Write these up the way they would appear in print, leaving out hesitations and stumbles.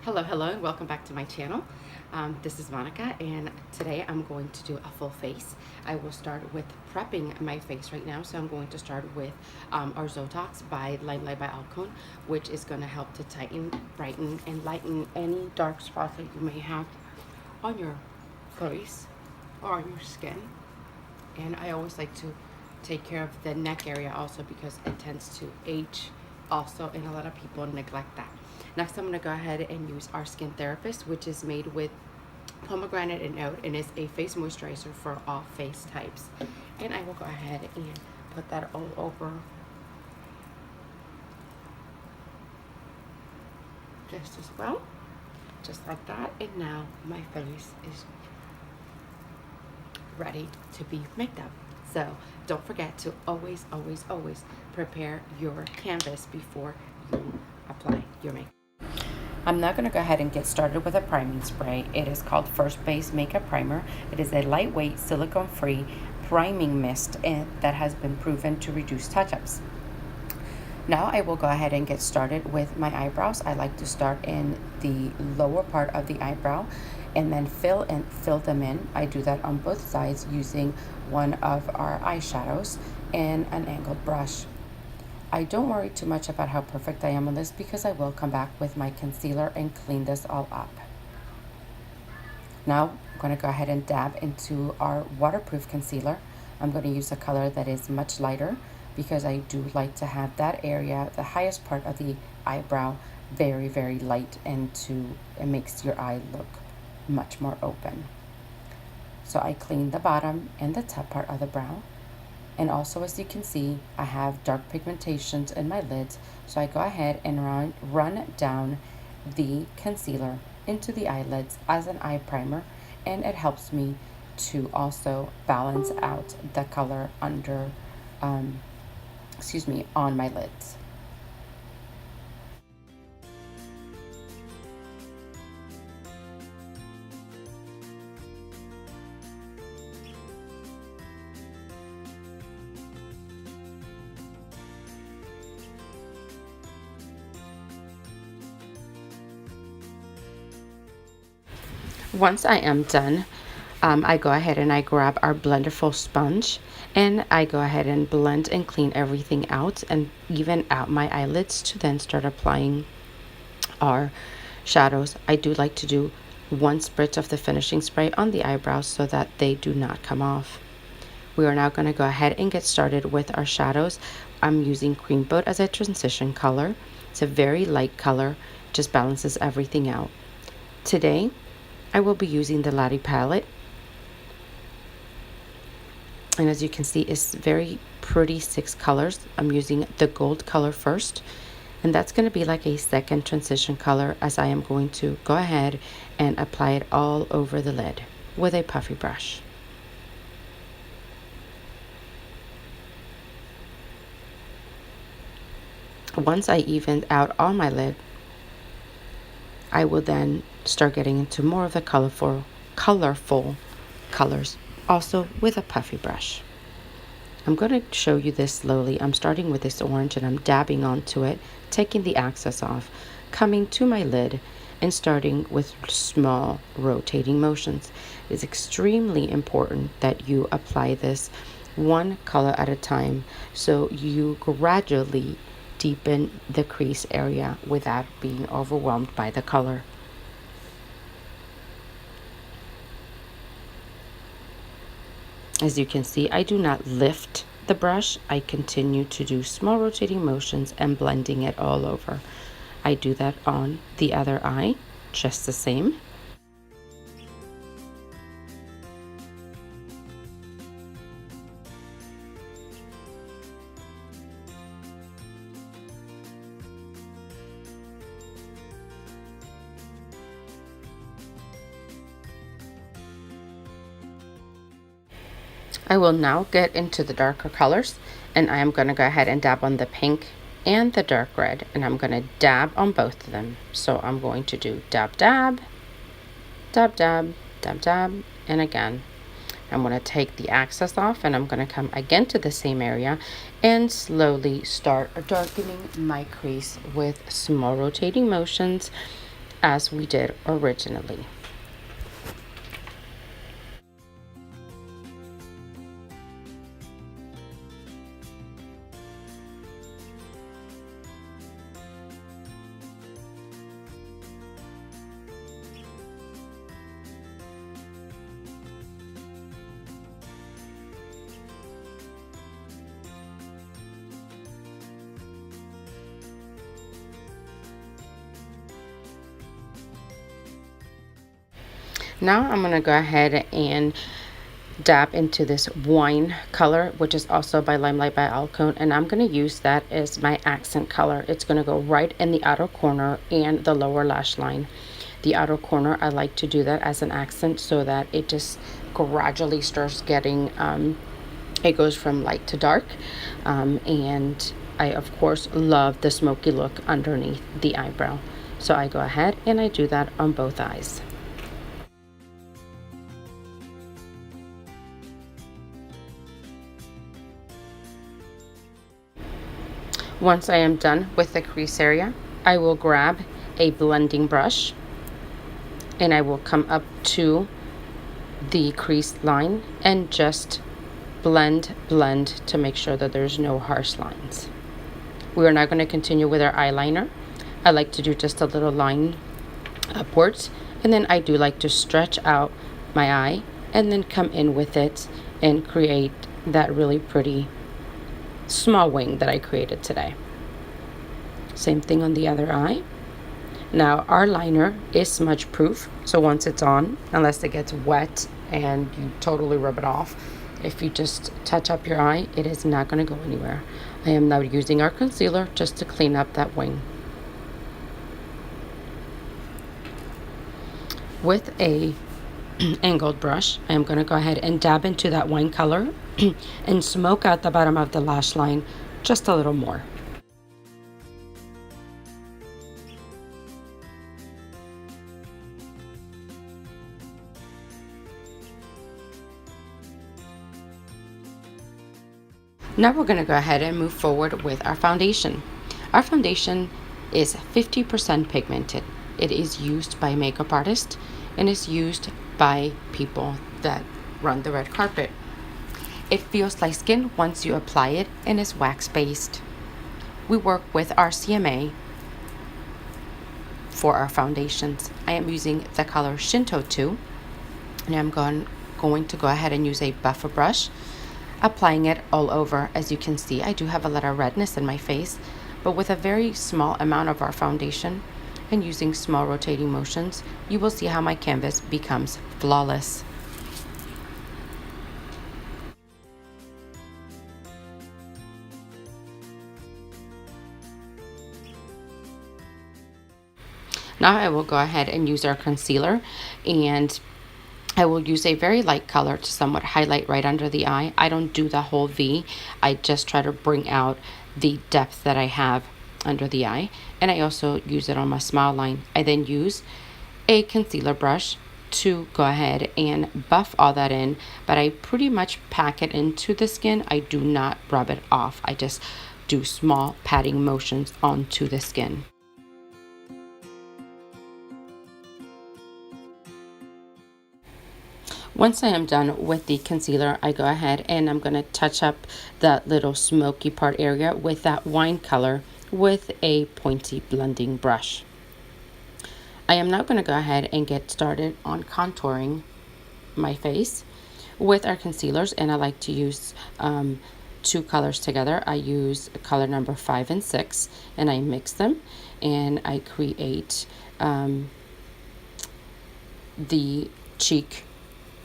Hello, and welcome back to my channel. This is Monica, and today I'm going to do a full face. I will start with prepping my face right now, so I'm going to start with our Zotox by LimeLife by Alcone, which is going to help to tighten, brighten, and lighten any dark spots that you may have on your face or on your skin. And I always like to take care of the neck area also because it tends to age also, and a lot of people neglect that. Next, I'm going to go ahead and use our Skin Therapist, which is made with pomegranate and oat, and is a face moisturizer for all face types. And I will go ahead and put that all over just as well, just like that. And now my face is ready to be made up. So don't forget to always prepare your canvas before you apply your makeup. I'm now going to go ahead and get started with a priming spray. It is called First Base Makeup Primer. It is a lightweight, silicone-free priming mist that has been proven to reduce touch-ups. Now I will go ahead and get started with my eyebrows. I like to start in the lower part of the eyebrow and then fill them in. I do that on both sides using one of our eyeshadows and an angled brush. I don't worry too much about how perfect I am on this because I will come back with my concealer and clean this all up. Now I'm going to go ahead and dab into our waterproof concealer. I'm going to use a color that is much lighter because I do like to have that area, the highest part of the eyebrow, very light, and it makes your eye look much more open. So I clean the bottom and the top part of the brow. And also, as you can see, I have dark pigmentations in my lids, so I go ahead and run down the concealer into the eyelids as an eye primer, and it helps me to also balance out the color under, on my lids. Once I am done, I go ahead and I grab our blenderful sponge and I go ahead and blend and clean everything out and even out my eyelids to then start applying our shadows. I do like to do one spritz of the finishing spray on the eyebrows so that they do not come off. We are now going to go ahead and get started with our shadows. I'm using Cream Boat as a transition color. It's a very light color, just balances everything out. Today, I will be using the Latte palette, and as you can see, it's very pretty 6 colors. I'm using the gold color first, and that's going to be like a second transition color as I am going to go ahead and apply it all over the lid with a puffy brush. Once I evened out all my lid, I will then start getting into more of the colorful colors, also with a puffy brush. I'm going to show you this slowly. I'm starting with this orange and I'm dabbing onto it, taking the excess off, coming to my lid and starting with small rotating motions. It's extremely important that you apply this one color at a time so you gradually deepen the crease area without being overwhelmed by the color. As you can see, I do not lift the brush. I continue to do small rotating motions and blending it all over. I do that on the other eye, just the same. I will now get into the darker colors, and I am going to go ahead and dab on the pink and the dark red, and I'm going to dab on both of them. So I'm going to do dab, dab, dab, dab, dab, dab, and again. I'm going to take the excess off and I'm going to come again to the same area and slowly start darkening my crease with small rotating motions as we did originally. Now I'm going to go ahead and dab into this wine color, which is also by LimeLight by Alcone, and I'm going to use that as my accent color. It's going to go right in the outer corner and the lower lash line. The outer corner, I like to do that as an accent so that it just gradually starts getting, it goes from light to dark, and I of course love the smoky look underneath the eyebrow. So I go ahead and I do that on both eyes. Once I am done with the crease area, I will grab a blending brush and I will come up to the crease line and just blend to make sure that there's no harsh lines. We are now going to continue with our eyeliner. I like to do just a little line upwards, and then I do like to stretch out my eye and then come in with it and create that really pretty small wing that I created today. Same thing on the other eye. Now our liner is smudge proof, so once it's on, unless it gets wet and you totally rub it off, if you just touch up your eye, it is not going to go anywhere. I am now using our concealer just to clean up that wing. With a angled brush, I am going to go ahead and dab into that wine color and smoke out the bottom of the lash line just a little more. Now we're going to go ahead and move forward with our foundation. Our foundation is 50% pigmented. It is used by makeup artists and is used by people that run the red carpet. It feels like skin once you apply it and is wax based. We work with our CMA for our foundations. I am using the color Shinto 2, and I'm going to go ahead and use a buffer brush, applying it all over. As you can see, I do have a little redness in my face, but with a very small amount of our foundation and using small rotating motions, you will see how my canvas becomes flawless. Now I will go ahead and use our concealer, and I will use a very light color to somewhat highlight right under the eye. I don't do the whole V. I just try to bring out the depth that I have under the eye, and I also use it on my smile line. I then use a concealer brush to go ahead and buff all that in, but I pretty much pack it into the skin. I do not rub it off. I just do small patting motions onto the skin. Once I am done with the concealer, I go ahead and I'm going to touch up that little smoky part area with that wine color with a pointy blending brush. I am now going to go ahead and get started on contouring my face with our concealers, and I like to use two colors together. I use color number 5 and 6, and I mix them and I create the cheek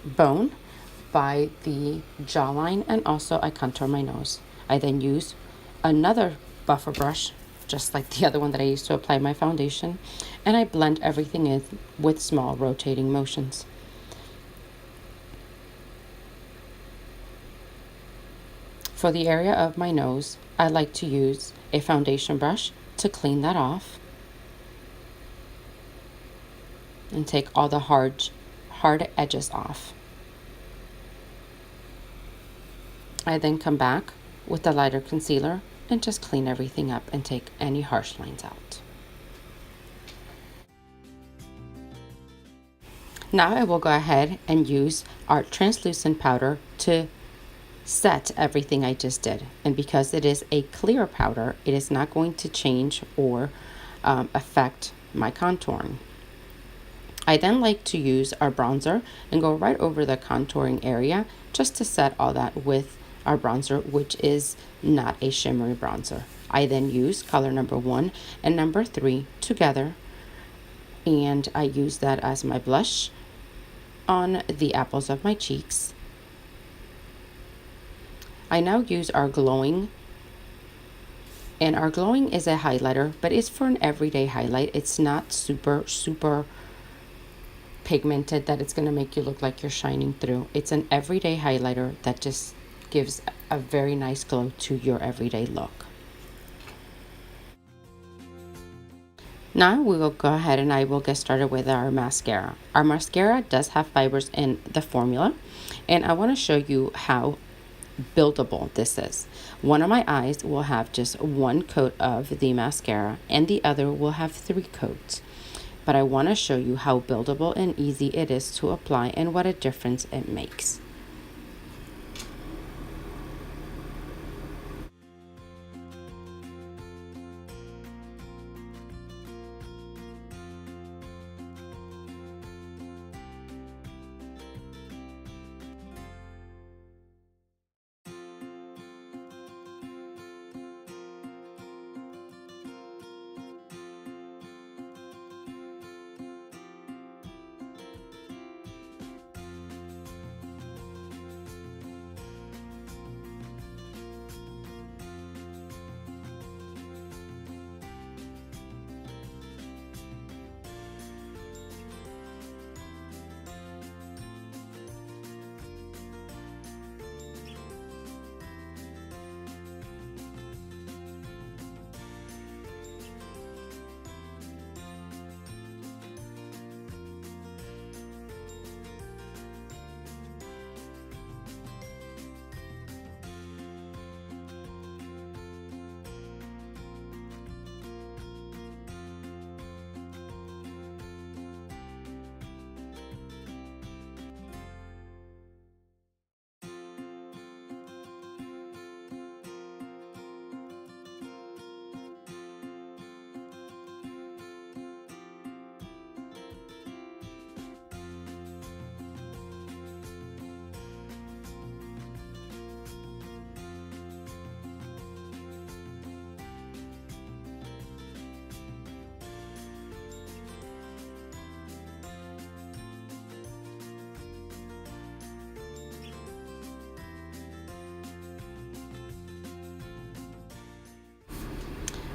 bone by the jawline, and also I contour my nose. I then use another buffer brush, just like the other one that I used to apply my foundation, and I blend everything in with small rotating motions. For the area of my nose, I like to use a foundation brush to clean that off and take all the hard edges off. I then come back with the lighter concealer and just clean everything up and take any harsh lines out. Now I will go ahead and use our translucent powder to set everything I just did. And because it is a clear powder, it is not going to change or affect my contouring. I then like to use our bronzer and go right over the contouring area just to set all that with our bronzer, which is not a shimmery bronzer. I then use color number 1 and number 3 together, and I use that as my blush on the apples of my cheeks. I now use our glowing, and our glowing is a highlighter, but it's for an everyday highlight. It's not super pigmented that it's going to make you look like you're shining through. It's an everyday highlighter that just gives a very nice glow to your everyday look. Now we will go ahead and I will get started with our mascara. Our mascara does have fibers in the formula, and I want to show you how buildable this is. One of my eyes will have just 1 coat of the mascara and the other will have 3 coats. But I want to show you how buildable and easy it is to apply and what a difference it makes.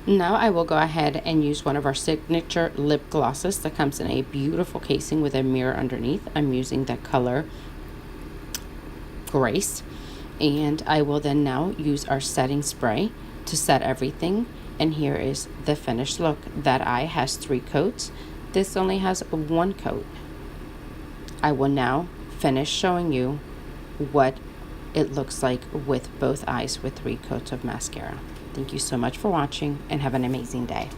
Now I will go ahead and use one of our signature lip glosses that comes in a beautiful casing with a mirror underneath. I'm using the color Grace, and I will then now use our setting spray to set everything. And here is the finished look. That eye has 3 coats. This only has 1 coat. I will now finish showing you what it looks like with both eyes with 3 coats of mascara. Thank you so much for watching and have an amazing day.